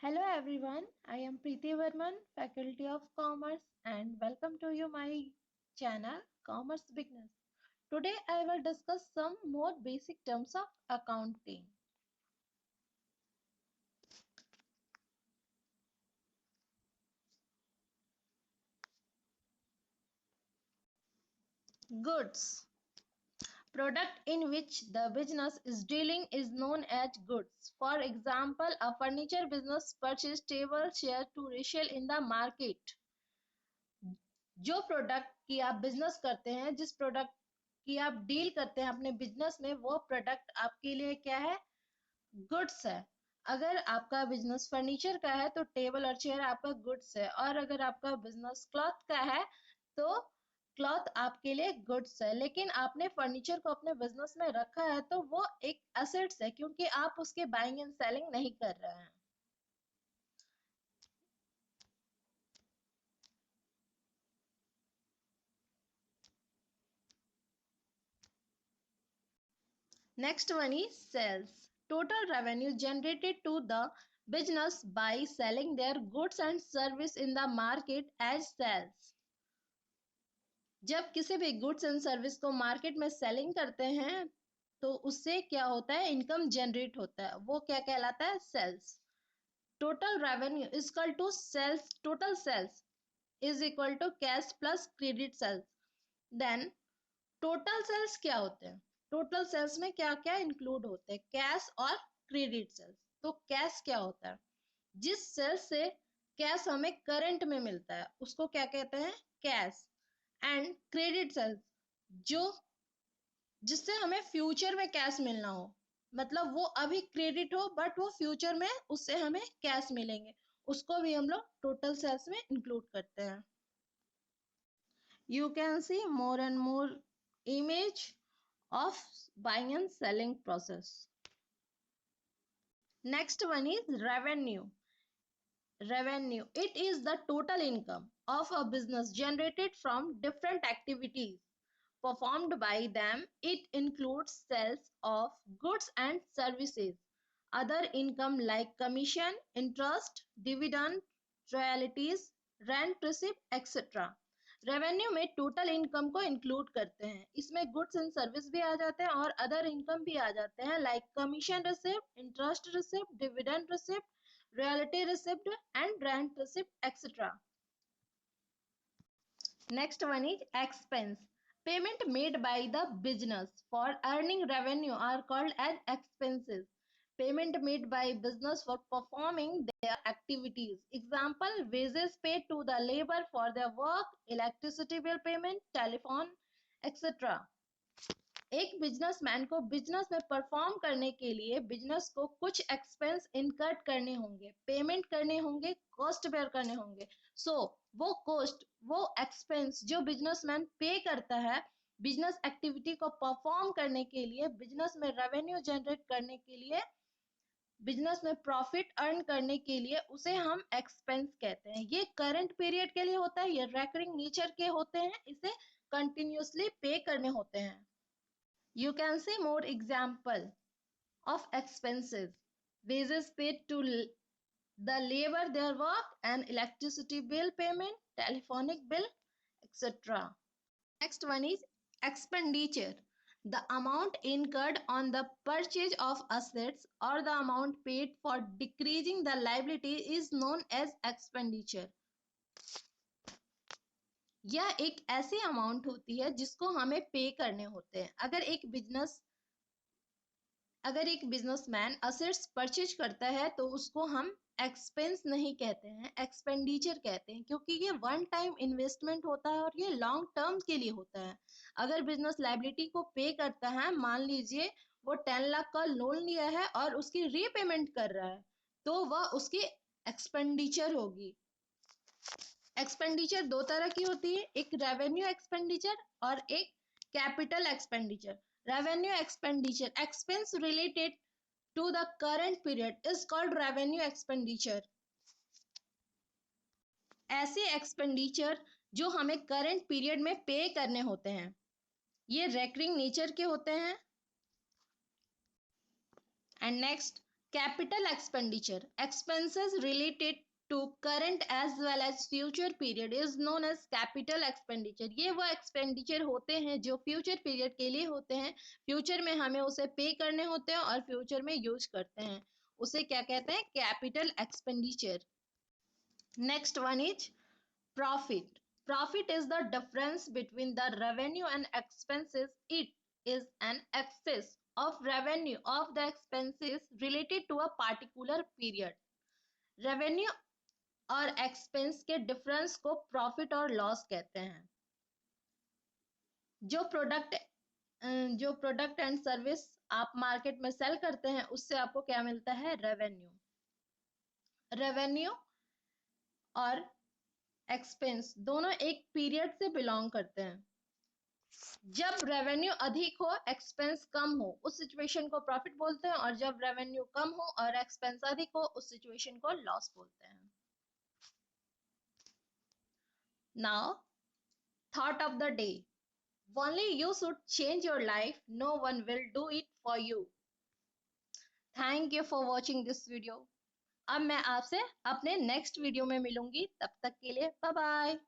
Hello everyone, I am Preeti Varman, Faculty of Commerce, and welcome to my channel Commerce Beginners. Today I will discuss some more basic terms of accounting. Goods. Product in which the business is dealing is known as goods. For example, a furniture business purchased table chair to resell in the market. जो product की आप business करते हैं, जिस product की आप deal करते हैं अपने बिजनेस में, वो प्रोडक्ट आपके लिए क्या है? गुड्स है। अगर आपका बिजनेस फर्नीचर का है तो टेबल और चेयर आपका गुड्स है, और अगर आपका बिजनेस क्लॉथ का है तो क्लॉथ आपके लिए गुड्स है। लेकिन आपने फर्नीचर को अपने बिजनेस में रखा है तो वो एक एसेट्स है, क्योंकि आप उसके बाइंग एंड सेलिंग नहीं कर रहे हैं। Next one is sales. Total revenue generated to the business by selling their goods and service in the market as sales. जब किसी भी गुड्स एंड सर्विस को मार्केट में सेलिंग करते हैं तो उससे क्या होता है? इनकम जनरेट होता है। वो क्या कहलाता है? Sales. Total revenue is equal to sales, total sales is equal to cash plus credit sales. Then total sales क्या होते हैं? टोटल सेल्स में क्या क्या इंक्लूड होते हैं? कैश और क्रेडिट सेल्स। तो कैश क्या होता है? जिस सेल्स से कैश हमें करंट में मिलता है उसको क्या कहते हैं? कैश। एंड क्रेडिट सेल्स जो जिससे हमें फ्यूचर में कैश मिलना हो, मतलब वो अभी क्रेडिट हो बट वो फ्यूचर में उससे हमें कैश मिलेंगे, उसको भी हम लोग टोटल सेल्स में इंक्लूड करते हैं। You can see more and more image of buying and selling process. Next one is revenue. Revenue, it is the total income of a business generated from different activities performed by them. It includes sales of goods and services, other income like commission, interest, dividend, royalties, rent receipt, etc. Revenue में total income को include करते हैं। इसमें goods and service भी आ जाते हैं और अदर इनकम भी आ जाते हैं, like commission receipt, interest receipt, dividend receipt, royalty receipt and rent receipt etcetera. Next one is expense. Payment made by the business for earning revenue are called as expenses. Payment made by business for performing their activities. Example, wages paid to the labor for their work, electricity bill payment, telephone, etc. एक businessman को business में perform करने के लिए business को कुछ expense इनकर्ट करने होंगे, पेमेंट करने होंगे, कॉस्ट बेयर करने होंगे। सो वो कॉस्ट, वो एक्सपेंस जो बिजनेसमैन पे करता है बिजनेस एक्टिविटी को परफॉर्म करने के लिए, बिजनेस में रेवेन्यू जनरेट करने के लिए, बिजनेस में प्रॉफिट अर्न करने के लिए, उसे हम एक्सपेंस कहते हैं। ये करंट पीरियड के लिए होता है, ये रेकरिंग नेचर के होते हैं, इसे कंटिन्यूसली पे करने होते हैं। You can see more example of expenses: wages paid to the labor their work, and electricity bill payment, telephonic bill, etc. Next one is expenditure. The amount incurred on the purchase of assets or the amount paid for decreasing the liability is known as expenditure. यह एक ऐसी amount होती है जिसको हमें पे करने होते हैं। अगर एक बिजनेसमैन असेट्स परचेज करता है तो उसको हम एक्सपेंस नहीं कहते हैं, एक्सपेंडिचर कहते हैं, क्योंकि ये वन टाइम इन्वेस्टमेंट होता है और ये लॉन्ग टर्म के लिए होता है। अगर बिजनेस लायबिलिटी को पे करता है, मान लीजिए वो 10 लाख का लोन लिया है और उसकी रीपेमेंट कर रहा है, तो वह उसकी एक्सपेंडिचर होगी। एक्सपेंडिचर दो तरह की होती है, एक रेवेन्यू एक्सपेंडिचर और एक capital expenditure. Revenue expenditure, expense related to the current period is called revenue expenditure. ऐसे एक्सपेंडिचर जो हमें करंट पीरियड में पे करने होते हैं, ये रेकरिंग नेचर के होते हैं। And next, Capital expenditure, expenses related to current as well as future period is known as capital expenditure. ये वो एक्सपेंडिचर होते हैं जो फ्यूचर पीरियड के लिए होते हैं, फ्यूचर में हमें उसे पे करने होते हैं और फ्यूचर में यूज करते हैं, उसे क्या कहते हैं? Capital expenditure. Next one is profit. Profit is the difference between the revenue and expenses. It is an excess of revenue of the expenses related to a particular period. Revenue और expense के difference को profit और loss कहते हैं. जो product and service आप market में cell करते हैं उससे आपको क्या मिलता है? रेवेन्यू. रेवेन्यू और एक्सपेंस दोनों एक पीरियड से बिलोंग करते हैं. जब रेवेन्यू अधिक हो एक्सपेंस कम हो उस सिचुएशन को प्रॉफिट बोलते हैं, और जब रेवेन्यू कम हो और एक्सपेंस अधिक हो उस सिचुएशन को लॉस बोलते हैं. Now thought of the day. Only you should change your life, no one will do it for you. Thank you for watching this video. अब मैं आपसे अपने नेक्स्ट वीडियो में मिलूंगी, तब तक के लिए बाय बाय.